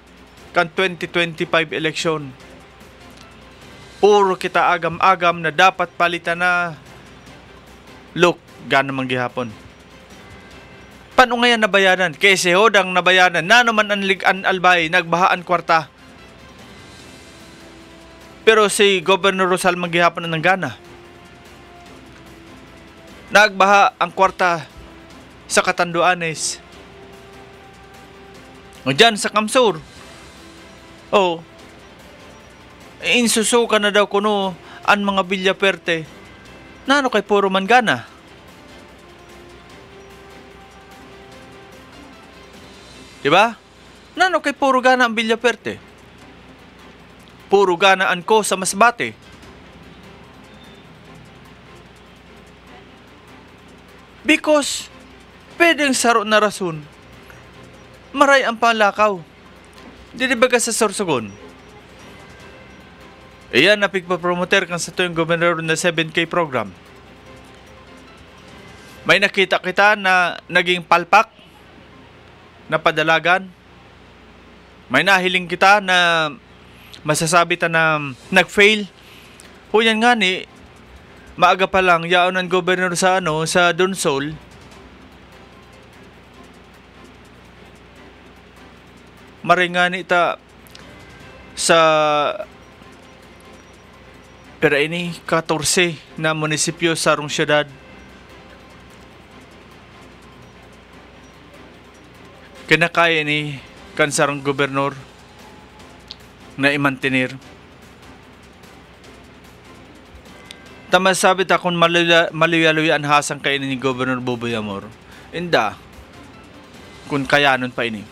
kan 2025 election. Puro kita agam-agam na dapat palitan na. Look, gana man gihapon. Paano ngayon nabayanan? Kasi hodang nabayanan. Nano man ang ligan albay, nagbahaan kwarta. Pero si Governor Rosal maghihapon na ng gana. Nagbaha ang kwarta sa Catanduanes. O dyan sa Kamsur. O, Insusuka na daw kuno ang mga Villaperte. Nano kay puro mangana. Diba? Nano kay puro gana ang Villaperte. Puro ganaan ko sa Masbate. Because, pwedeng saro na rason. Maray ang palakaw. Di ba ka sa Sorsogon? Iyan na pigpapromoter kan sa tuyong gobernador na 7K program. May nakita kita na naging palpak na padalagan. May nahiling kita na masasabi ta na nag-fail. Huyan nga ni, maaga pa lang, yaon ang gobernador sa sa Donsol. Maray nga ni ta sa pero ini 14 na munisipyo sa arong syudad. Kinakaya ni kansarang gobernador na imantinir. Tama sabi ta kung maluyaluyan hasang kainin ni Gobernador Buboy Amor. Inda, kung kayanon pa ini.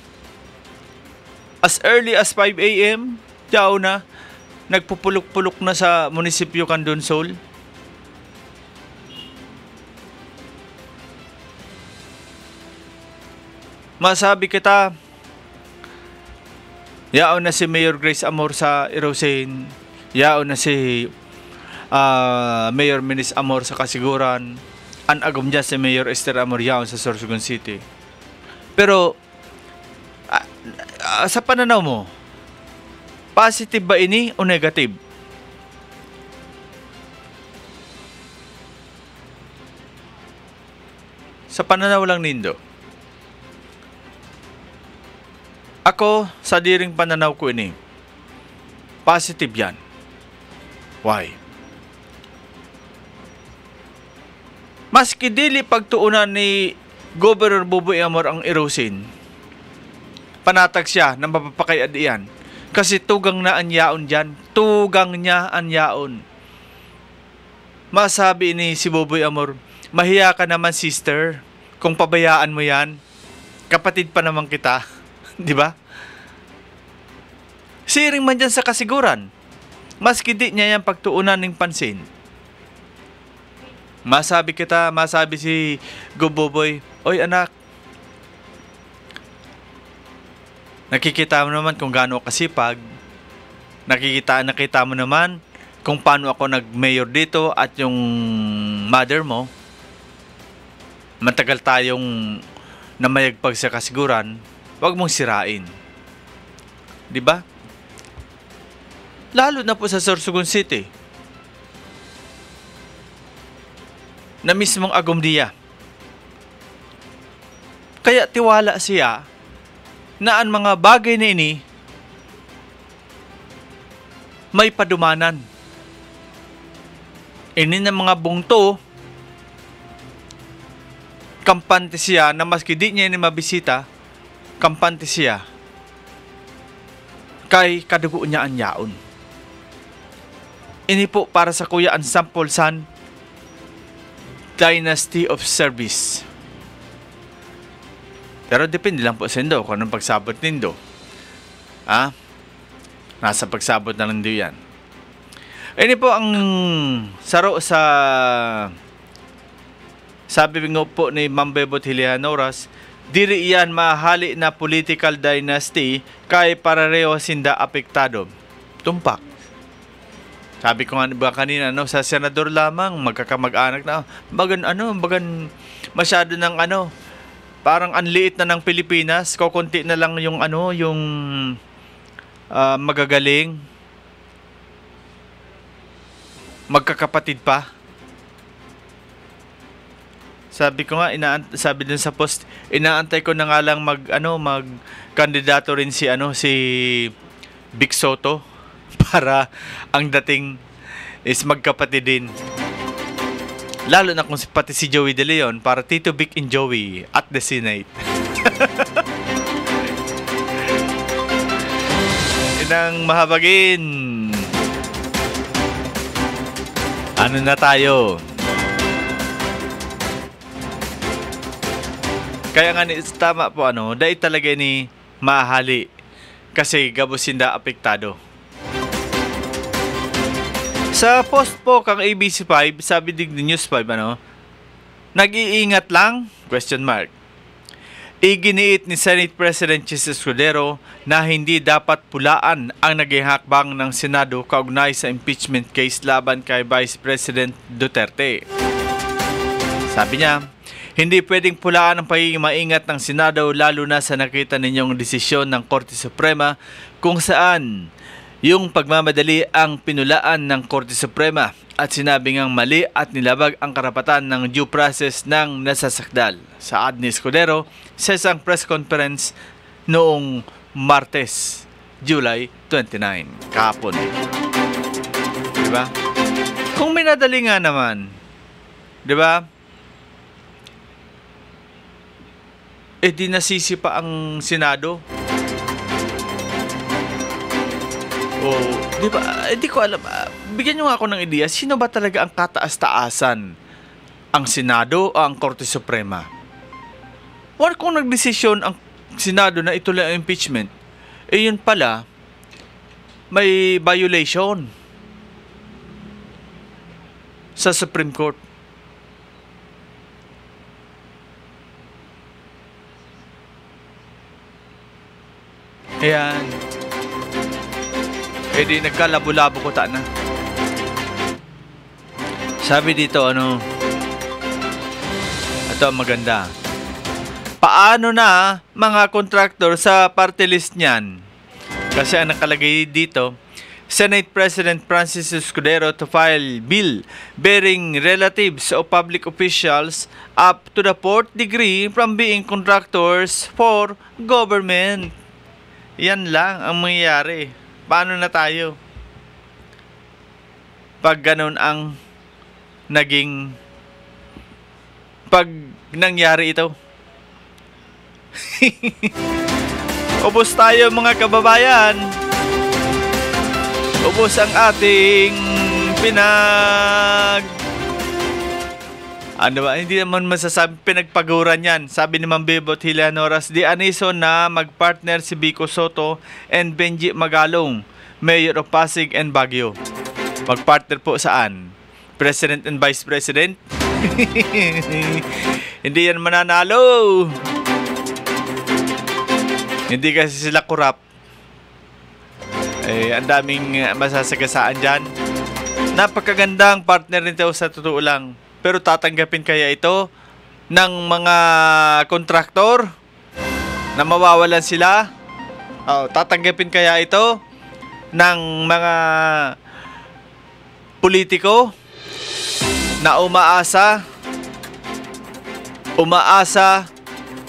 As early as 5 a.m., yaw na, nagpupulok-pulok na sa munisipyo kan Donsol. Masabi kita, yaon na si Mayor Grace Amor sa Irosin, yaon na si Mayor Minis Amor sa Kasiguran, an agom dyan si Mayor Esther Amor yaon sa Sorsogon City. Pero, sa pananaw mo, positive ba ini o negative? Sa pananaw lang nindo. Ako, sa diring pananaw ko ini, positive yan. Why? Maski dili pagtuunan ni Governor Buboy Amor ang Irosin, panatag siya ng mapapakayad iyan. Kasi tugang na anyaon dyan. Tugang niya anyaon. Masabi ni si Buboy Amor, mahiya ka naman sister, kung pabayaan mo yan. Kapatid pa naman kita. Di ba? Siring man dyan sa kasiguran. Maski di niya yan pagtuunan ng pansin. Masabi si Buboy, oy anak, nakikita mo naman kung gaano kasipag. Nakita mo naman kung paano ako nag-mayor dito at yung mother mo. Matagal tayong namayagpag sa kasiguran. Huwag mong sirain. Di ba? Lalo na po sa Sorsogon City. Na mismong agumdiya. Kaya tiwala siya na ang mga bagay na ini may padumanan. Ini na mga bungto, kampante siya na maski di niya ini mabisita, kampante siya kay kadugo niya ang yaon. Ini po para sa kuya ang sample san Dynasty of Service. Pero depende lang po sa indo kung anong pagsabot nindo. Nasa pagsabot na lang din yan. Ini po ang saro sa sabi nga po ni Ma'am Bebot Hilianoras, diri iyan mahali na political dynasty kay parareho sinda apektado. Tumpak. Sabi ko nga ba kanina, sa senador lamang, magkakamag-anak na, bagan masyado ng parang anliit na ng Pilipinas, kukunti na lang yung yung magagaling, magkakapatid pa. Sabi ko nga, sabi dun sa post, inaantay ko na nga lang mag-kandidato rin si Vic Soto para ang dating is magkapatid din. Lalo na kung pati si Joey De Leon para Tito Vic and Joey at the Senate. Inang mahabagin. Ano na tayo? Kaya nga ni tama po dahil talaga ni mahali kasi gabusinda apektado. Sa post po kang ABC5, sabi dig ni News 5 nag-iingat lang? Question mark. Iginiit ni Senate President Chis Escudero na hindi dapat pulaan ang naging hakbang ng Senado kaugnay sa impeachment case laban kay Vice President Duterte. Sabi niya, hindi pwedeng pulaan ang pagiging maingat ng Senado lalo na sa nakita ninyong desisyon ng Korte Suprema kung saan yung pagmamadali ang pinulaan ng Korte Suprema at sinabi ngang mali at nilabag ang karapatan ng due process ng nasasakdal. Saad ni Escudero sa isang press conference noong Martes, July 29, kahapon. Diba? Kung minadali nga naman, diba? Di nasisi pa ang Senado. Di ba? Di ko alam. Bigyan nyo nga ako ng ideya, sino ba talaga ang kataas-taasan? Ang Senado o ang Korte Suprema? Kung nagdesisyon ang Senado na ituloy ang impeachment, yun pala, may violation sa Supreme Court. Ayan. Di nagkalabo-labo ko na. Sabi dito, ito maganda. Paano na mga contractor sa party list niyan? Kasi ang nakalagay dito, Senate President Francis Escudero to file bill bearing relatives of public officials up to the 4th degree from being contractors for government. Yan lang ang mangyayari. Paano na tayo? Pag ganun ang pag nangyari ito. Ubos tayo mga kababayan. Ubos ang ating hindi naman masasabi pinagpaguran yan. Sabi ni Ma'am Bebot Hilaanoras di aniso na magpartner si Vico Soto and Benji Magalong, Mayor of Pasig and Baguio. Magpartner po saan? President and Vice President? Hindi yan mananalo. Hindi kasi sila kurap. Ang daming masasagasaan dyan. Napakagandang partner nito sa totoo lang. Pero tatanggapin kaya ito ng mga kontraktor na mawawalan sila? Tatanggapin kaya ito ng mga politiko na umaasa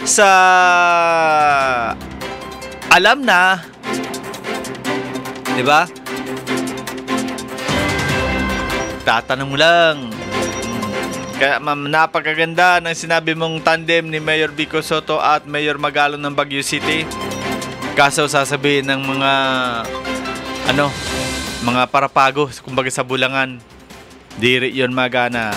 sa alam na, di ba? Tatanong lang. Kaya napakaganda ng sinabi mong tandem ni Mayor Vico Soto at Mayor Magalong ng Baguio City. Kaso sasabihin ng mga parapago, kumbaga sa Bulangan, diri yon magana.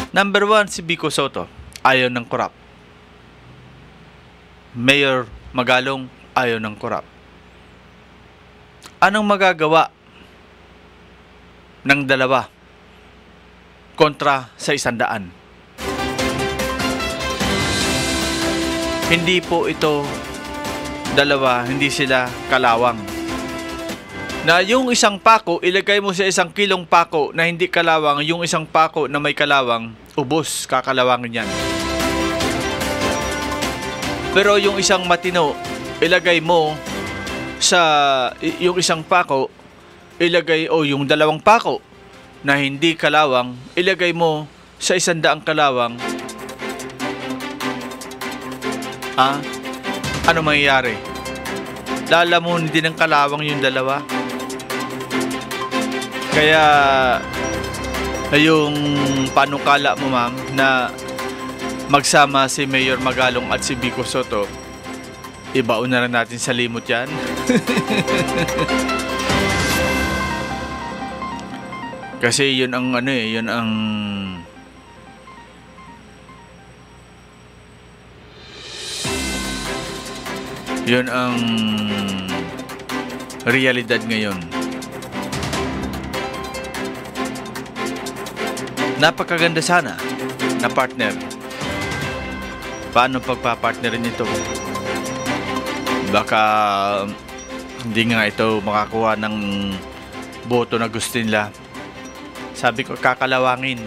Number 1, si Vico Soto, ayaw ng korap. Mayor Magalong, ayaw ng korap. Anong magagawa ng dalawa kontra sa 100? Hindi po ito dalawa, hindi sila kalawang. Na yung isang pako, ilagay mo sa 1 kilong pako na hindi kalawang, yung isang pako na may kalawang, ubos, kakalawangin yan. Pero yung isang matino, ilagay mo sa yung isang pako, yung 2 pako na hindi kalawang, ilagay mo sa 100 kalawang. Ano mangyayari? Lalamunin din ng kalawang yung 2. Kaya yung panukala mo, ma'am, na magsama si Mayor Magalong at si Vico Soto, ibaon na lang natin sa limot yan. Kasi yun ang ano eh, yun ang realidad ngayon. Napakaganda sana na partner. Paano pagpapartnerin ito? Baka hindi nga ito makakuha ng boto na gusto nila. Sabi ko, kakalawangin.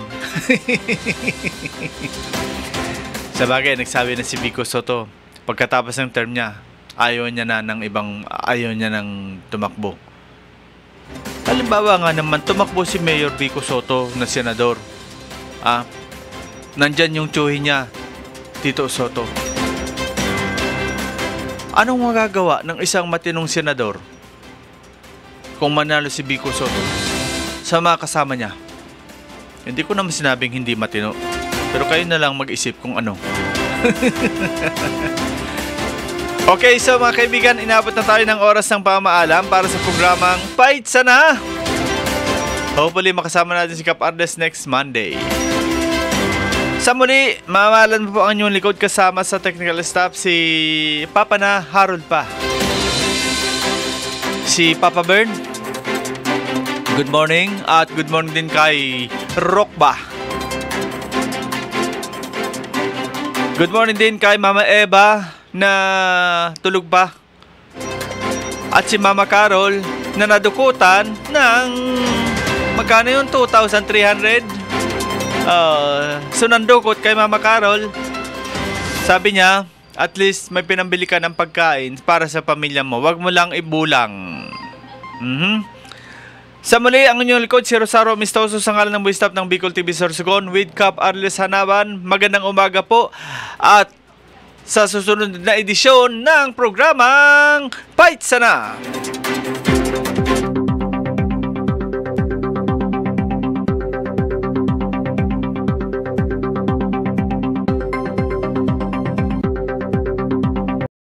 Sabagay, nagsabi na si Vico Soto, pagkatapos ng term niya, ayaw niya ng tumakbo. Halimbawa nga naman, tumakbo si Mayor Vico Soto na senador. Nandyan yung tsuhi niya, Tito Soto. Anong magagawa ng isang matinong senador kung manalo si Vico Soto sa mga kasama niya? Hindi ko naman sinabing hindi matino, pero kayo na lang mag-isip kung ano. Okay, so mga kaibigan, inabot na tayo ng oras ng pamaalam para sa programang Fight Sana! Hopefully makasama natin si Kap Ardes next Monday. Sa muli, mamahalan po ang inyong likod kasama sa technical staff si Papa na Harold pa. Si Papa Bern, good morning, at good morning din kay Rockba. Good morning din kay Mama Eva na tulog pa. At si Mama Carol na nadukutan ng magkano yun? 2,300? So nandukot kay Mama Carol. Sabi niya, at least may pinambili ka ng pagkain para sa pamilya mo. Wag mo lang ibulang. Sa muli, ang inyong likod, si Rosario Mistoso sa ngalan ng buhay staff ng Bicol TV Sorsogon with Kap Arles Hanaban. Magandang umaga po. At sa susunod na edisyon ng programang Fight Sana!